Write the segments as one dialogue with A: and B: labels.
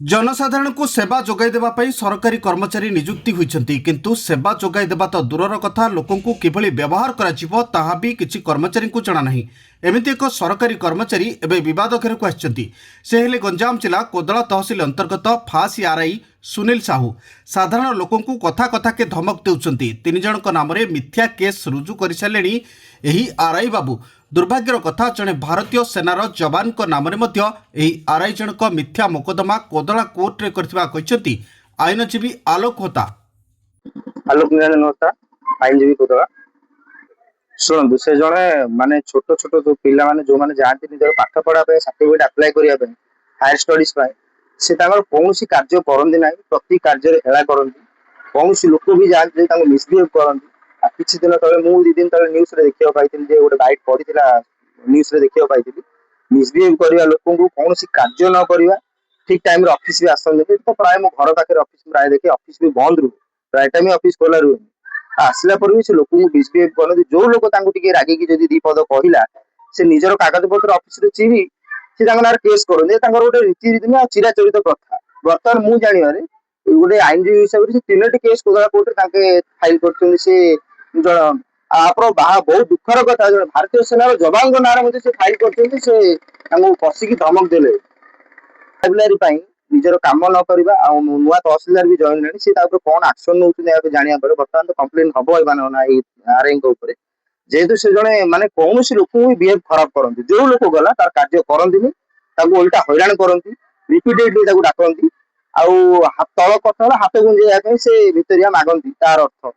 A: जनसाधारण को सेवा जोगाई देबा पई सरकारी कर्मचारी नियुक्ति होइछन्ति किंतु सेवा जोगाई देबा तो दूरर कथा लोकन को किभली व्यवहार कराजिवो ताहा भी किछि कर्मचारी को जणा नाही। एमिति एक सरकारी कर्मचारी एबे विवाद घेर को आछन्ति। से हेले गंजाम जिला कोदला तहसिल अंतर्गत फासी आरआई सुनील साहू साधारण लोकन को कथा कथा के धमक देउछन्ति। तीन जनक नामरे मिथ्या केस रुजु करि सालेनी एही आरआई बाबू। दुर्भाग्यर कथा जड़े भारतीय सेनार जवान नाम आरआई जनक मिथ्या मोकदमा कोदला कोर्ट रे करथिबा आईनजीवी आलोक होता।
B: आलोक निरंजन होता आईनजीवी कोदला शुणु से जड़े माने छोट छोट जो पिला माने जो माने जानते निजर पाठ पढ़ा पे सर्टिफिकेट अप्लाई करिया पे हायर स्टडीज पे से तांगर कोनोसी कार्य करंदी नाही। प्रति कार्य रे हेला करंदी। कोनोसी लोक भी जानते तांको मिसबिहेव करंदी। आ किछि दिन तले मु दि दिन तले न्यूज रे देखियो पाइतिन जे गोटे बाइट पडितिला न्यूज रे देखियो पाइतिन मिसबिहेव करिया लोकन को कोनोसी कार्य न करिया ठीक टाइम रे ऑफिस भी आसन दे तो प्राय मो घर पाखे ऑफिस प्राय देखे ऑफिस भी बंद रु प्राय टाइम ऑफिस खोला रु आसला पर भी से लोक को मिसबिहेव करन जो लोक तांको टिके रागी की जदी दी पद कहिला से निजर कागज पत्र ऑफिस रे चिरी से तांको नार केस करन दे तांकर गोटे रीति रीति ना चिराचरित प्रथा वर्तमान मु जानि मारे गोटे आईनजीवी हिसाब से तीनोटी केस कोदला कोर्ट रे फाइल करछन से जण आप बहुत दुखर कथा जो भारतीय सेनार जवान नाम से फाइल करछन से तांको पसिकी धमक देले निजर कम न करवा नुआ तहसिलदार भी जॉइन लेनी कौन एक्शन नौ जाना पड़े। बर्तमान तो कंप्लेन हम आरआई जेहेतु से जड़े माने कौन लोक भी बिहेव खराब करती जो लोक गला तार कार्य करती उल्टा हैरान करती रिपीटेडली डाकती तल कथा हाथ गुंजे से भितरिया मागती तार अर्थ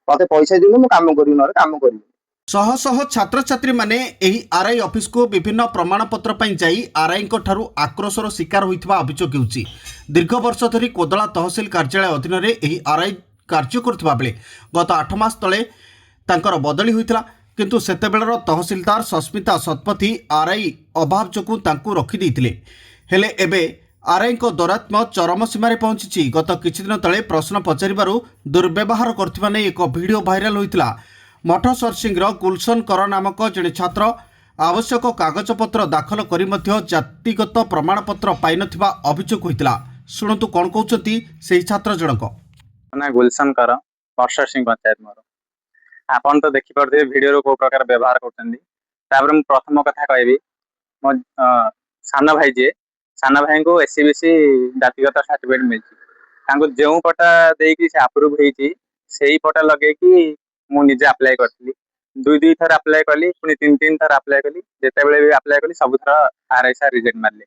B: मत पैसा दिनु मु काम करी न काम करी।
A: शह शह छात्र छात्री माने एही आरआई ऑफिस को विभिन्न प्रमाण पत्र पई जाई आरआई को ठारू आक्रोशर शिकार होइतबा अभियोग हेउची। दीर्घ वर्ष धरी कोदला तहसिल कार्यालय अधीन रे एही आरआई कार्य करथिबा बेले गत 8 मास तले तांकर बदली होइतला किंतु सेतेबेलर तहसिलदार सस्मिता शतपथी आरआई अभाव जोकु तांकु रखि दैतिले। हेले एबे आरआई को दौरात्म चरम सीमार पहुंची। गत किछि दिन तले प्रश्न पचारिबारु दुर्व्यवहार करथिबा नै एक वीडियो भाइराल होइतला। मठ सरसिंगर गुलशन कर नामक जड़े छात्र आवश्यक कागजपत्र दाखल करी मध्य जातिगत प्रमाणपत्र पाई नथिबा अभियोग होइतला। सुनतु कोन कहउछती सेही छात्र जनक
C: ना गुलशन कर वर्षा सिंह पंचायत मोर आपन तो देखि परदे वीडियो रो को प्रकार व्यवहार करतंदी। तापर हम प्रथम कथा कहबी मो साना भाई जे साना भाई को एससीबीसी जातिगत सर्टिफिकेट मिलची तांको जेउ पटा देकी से अप्रूव हेची सेही पटा लगे कि मु निजे अप्लाई करथली। दुई थर अप्लाई कली पुनी तीन थर अप्लाई कली जेते बेले भी अप्लाई कली सब थर आरआई सर रिजेक्ट मारले।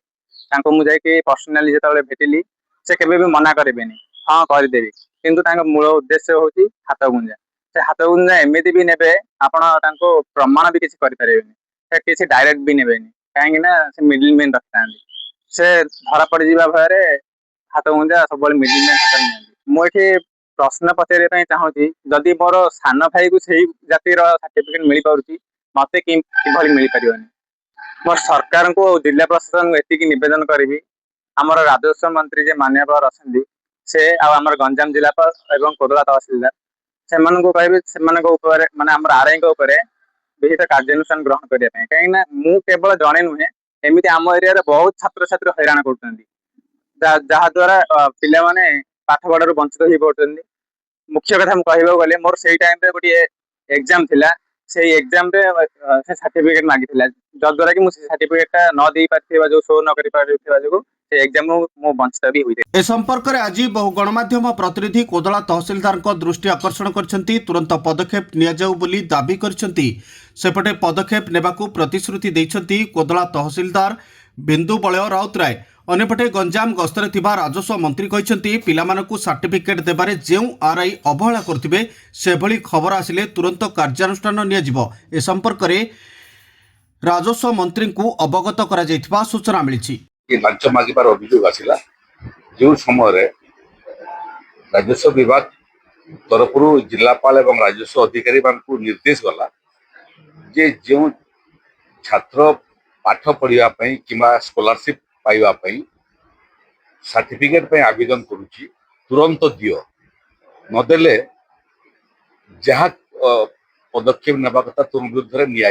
C: तांको मु जाय के पर्सनली जेते बेले भेटिली से केबे भी मना करेबेनी हां कर देबी किंतु तांको मूल उद्देश्य होची हाथ गुंजा। से हाथ गुंजा एमिति भी नेबे आपण तांको प्रमाण भी किछि करि पारेबेनी से किछि डायरेक्ट भी नेबेनी काहेकि ना से मिडिल मैन रखतांदी से धरा पड़ जीवा भरे हाथ गुंजा सब बेले मिडिल मैन हाथ नियंदी। मु एठी प्रश्न पचारे चाहूँगी जदि मोर सान भाई को सही जातिर सर्टिफिकेट मिल पार्टी मत कि मिल पारनी मोर सरकार को जिला प्रशासन को एति नवेदन करी आमर राजस्व मंत्री जे मान्यवर अच्छा से आमर गंजाम जिलापाल एवं कोदला तहसिलदार से माने आमर आरआई विहित कार्यानुष्ठान ग्रहण करने कहीं मु केवल जड़े नुहे एमती आम एरिया बहुत छात्र छात्री हैरान कर पिला माने पाठ पढ़ार वंचित हो पड़ते। मुख्य कथा कहवा गले मोर से टाइम रे गोटे एग्जाम थिला से एग्जाम रे से सर्टिफिकेट मागिथिला जद्वारा कि मु से सर्टिफिकेट न दे पाथिबा जो शो न करि पाथिबा जो से एग्जाम मु वंचित भी होइते।
A: ए संपर्क रे आज बहु गणमाध्यम प्रतिनिधि कोदला तहसिलदार को दृष्टि आकर्षण करछंती तुरंत पदक्षेप निया जाऊ बोली दाबी करछंती। सेपटे पदक्षेप नेबाकू प्रतिश्रुति दैछंती कोदला तहसिलदार बिंदु बलय राउतराय। अन्यपटे गंजाम गस्तर थिबा राजस्व मंत्री कहते पिलामानकु सर्टिफिकेट देबारे जेउ आरआई अवहेला करथिबे सेभली खबर आसिले तुरंत कार्यानुष्ठान नियाजिबो। ए संपर्क रे राजस्व मंत्री को अवगत करा जायथिबा सूचना मिलिछि।
D: लांच मागिबार अभियोग आसिला जो समय राजस्व विभाग तरफ जिलापाल एवं राजस्व अधिकारी मानकु निर्देश गला जे जो छात्र पाठ पढ़िया पई किमा स्कॉलरशिप पाइबा पई सर्टिफिकेट पे आवेदन करुची तुरंत दियो नदेले जहाँ पदक्षेप नेबा कथा तुम विरुद्ध निया